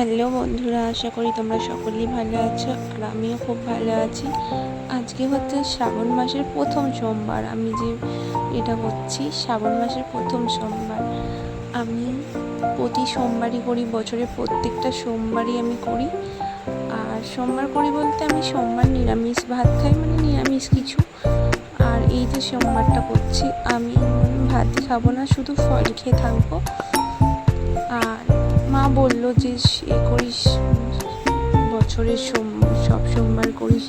Hello বন্ধুরা, আশা করি তোমরা সকলেই ভালো আছো আর আমিও খুব ভালো আছি। আজকে হচ্ছে শ্রাবণ মাসের প্রথম সোমবার। আমি যে এটা করছি শ্রাবণ মাসের প্রথম সোমবার। আমি প্রতি সোমবারই করি, বছরের প্রত্যেকটা সোমবারই আমি করি। আর সোমবার করি বলতে আমি সোমবার নিরামিষ ভাত খাই, মানে নিরামিষ কিছু। আর এই যে সোমবারটা করছি আমি ভাতই খাবো না, শুধু ফল খেয়ে থাকবো। আর মা বললো যে করিস, বছরের সব সোমবার করিস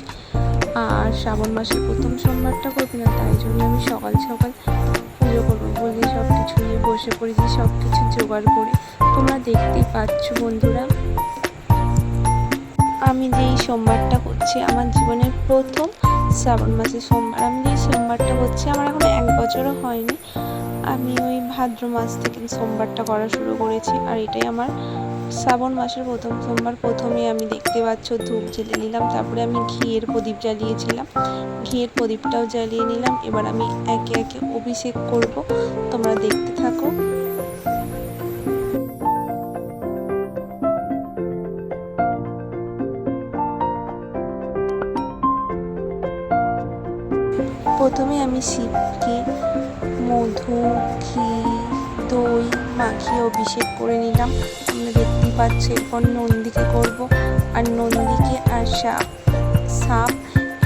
আর শ্রাবণ মাসের প্রথম সোমবারটা করবি না। তাই জন্য আমি সকাল সকাল পুজো করবো বলে সব কিছু নিয়ে বসে পড়েছি, সব কিছু জোগাড় করে। তোমরা দেখতেই পাচ্ছ বন্ধুরা, আমি যে এই সোমবারটা করছি আমার জীবনের প্রথম শ্রাবণ মাসের সোমবার। আমি যে সোমবারটা করছি আমার এখন 1 বছরও হয়নি। আমি ওই ভাদ্র মাস থেকে সোমবারটা করা শুরু করেছি। আর এটাই আমার শ্রাবণ মাসের প্রথম সোমবার। প্রথমে আমি দেখতে পাচ্ছ ধূপ জ্বেলে নিলাম, তারপরে আমি ঘিয়ের প্রদীপ জ্বালিয়েছিলাম, ঘিয়ের প্রদীপটাও জ্বালিয়ে নিলাম। এবার আমি একে একে অভিষেক করব, তোমরা দেখতে থাকো। প্রথমে আমি শিবকে মধু, ঘি, দই মাখিয়ে অভিষেক করে নিলাম, তোমরা দেখতেই পাচ্ছ। এরপর নন্দীকে করব, আর নন্দীকে আর সাপ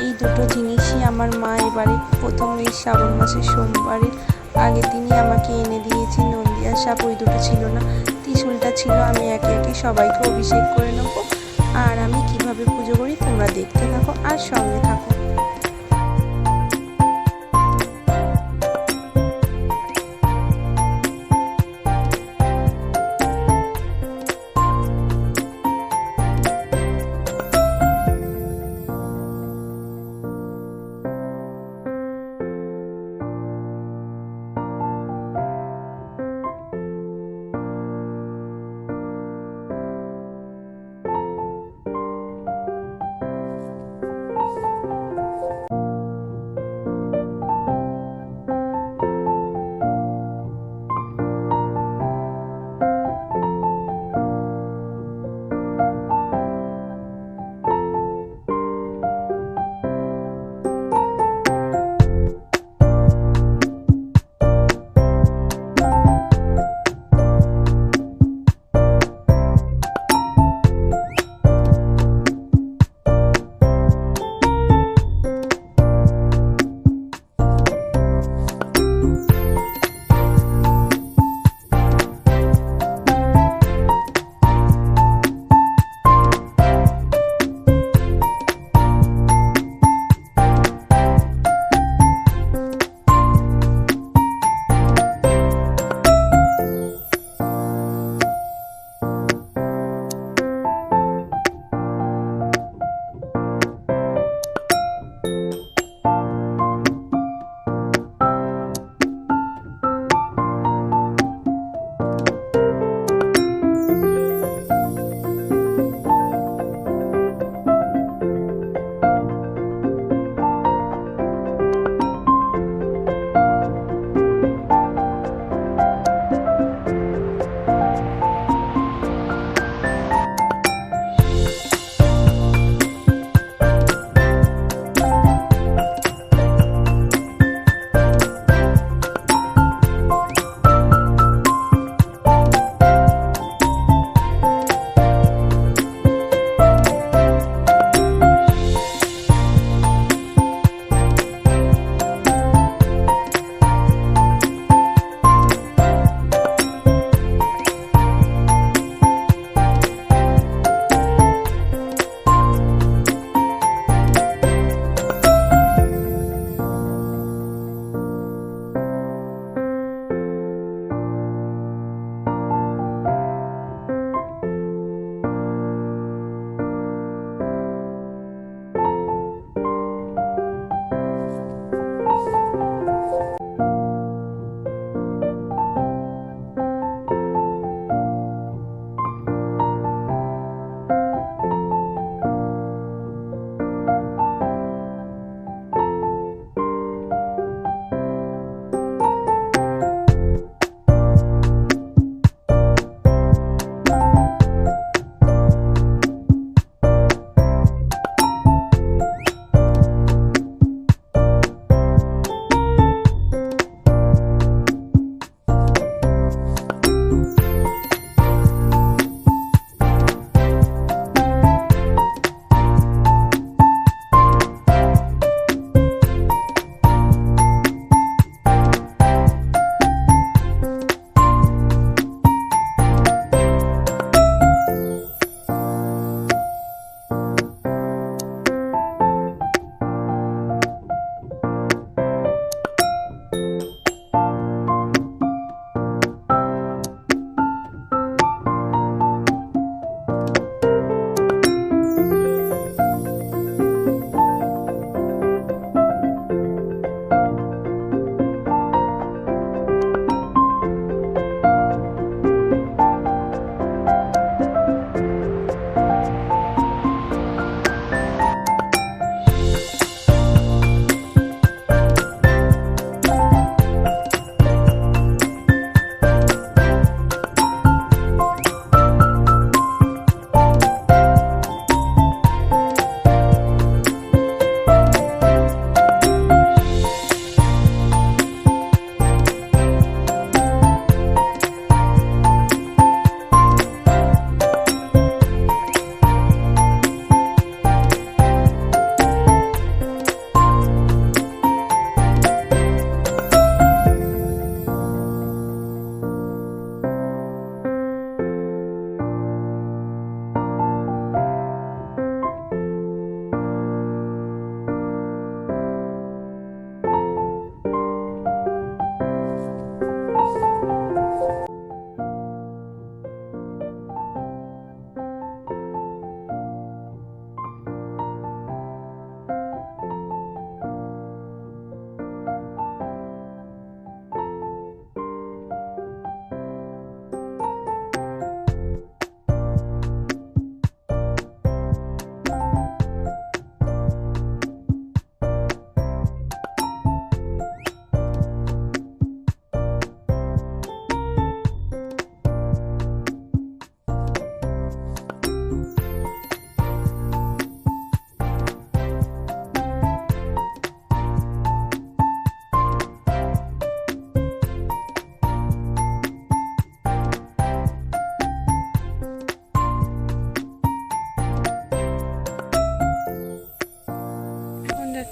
এই দুটো জিনিসই আমার মা এবারে প্রথম এই শ্রাবণ মাসের সোমবারের আগের দিনই আমাকে এনে দিয়েছি। নন্দী আর সাপ ওই দুটো ছিল না, ত্রিশূলটা ছিল। আমি একে একে সবাইকে অভিষেক করে নেবো। আর আমি কিভাবে পুজো করি তোমরা দেখতে থাকো আর সঙ্গে থাকো।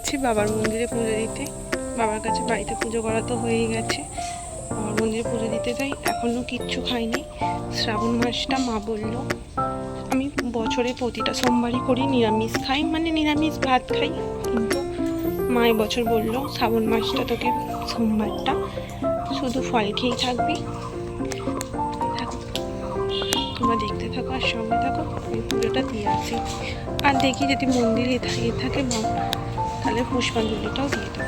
যাচ্ছি বাবার মন্দিরে পুজো দিতে। বাবার কাছে বাড়িতে পুজো করা তো হয়েই গেছে, বাবার মন্দিরে পুজো দিতে যাই। এখনও কিচ্ছু খাইনি। শ্রাবণ মাসটা মা বলল, আমি বছরে প্রতিটা সোমবারই করি, নিরামিষ খাই, মানে নিরামিষ ভাত খাই, কিন্তু মা বছর বলল শ্রাবণ মাসটা তোকে সোমবারটা শুধু ফল খেয়েই থাকবি। তোমরা দেখতে থাকো আর সঙ্গে থাকো, আমি পুজোটা দিয়ে আসি। আর দেখি যদি মন্দিরে থাকে তাহলে পুষ্পাঞ্জলিটাও দিয়ে দেবো।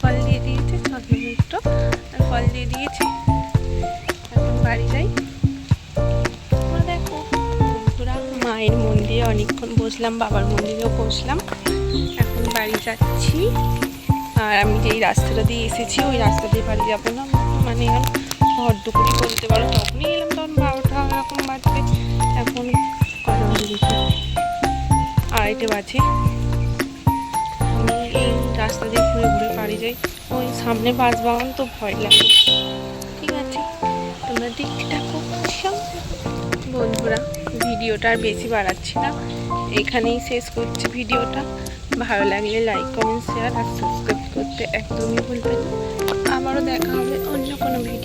ফল দিয়ে দিয়েছে, চন্দ্রমিত্র আর ফল দিয়ে দিয়েছে। এখন বাড়ি যাই। দেখো বন্ধুরা, মায়ের মন্দিরে অনেকক্ষণ বসলাম, বাবার মন্দিরেও বসলাম। এখন বাড়ি যাচ্ছি। আর আমি যেই রাস্তাটা দিয়ে এসেছি ওই রাস্তা দিয়ে বাড়ি যাবো না, মানে ঘর দুপুরি বলতে পারো। তখনই এলাম, তখন 12টা এরকম বাজবে। এখন কটা বাজে দেখি, 2:30 বাজে। এই রাস্তা দিয়ে ঘুরে ঘুরে বাড়ি যাই। ওই সামনে বাস বাগান, তো ভয় লাগে। ঠিক আছে, তোমরা দেখতে থাকো। বন্ধুরা, ভিডিওটা আর বেশি বাড়াচ্ছি না, এখানেই শেষ করছি ভিডিওটা। ভালো লাগলে লাইক, কমেন্ট, শেয়ার আর সাবস্ক্রাইব করতে একদমই ভুলবেন না। আবারও দেখা হবে অন্য কোনো ভিডিও।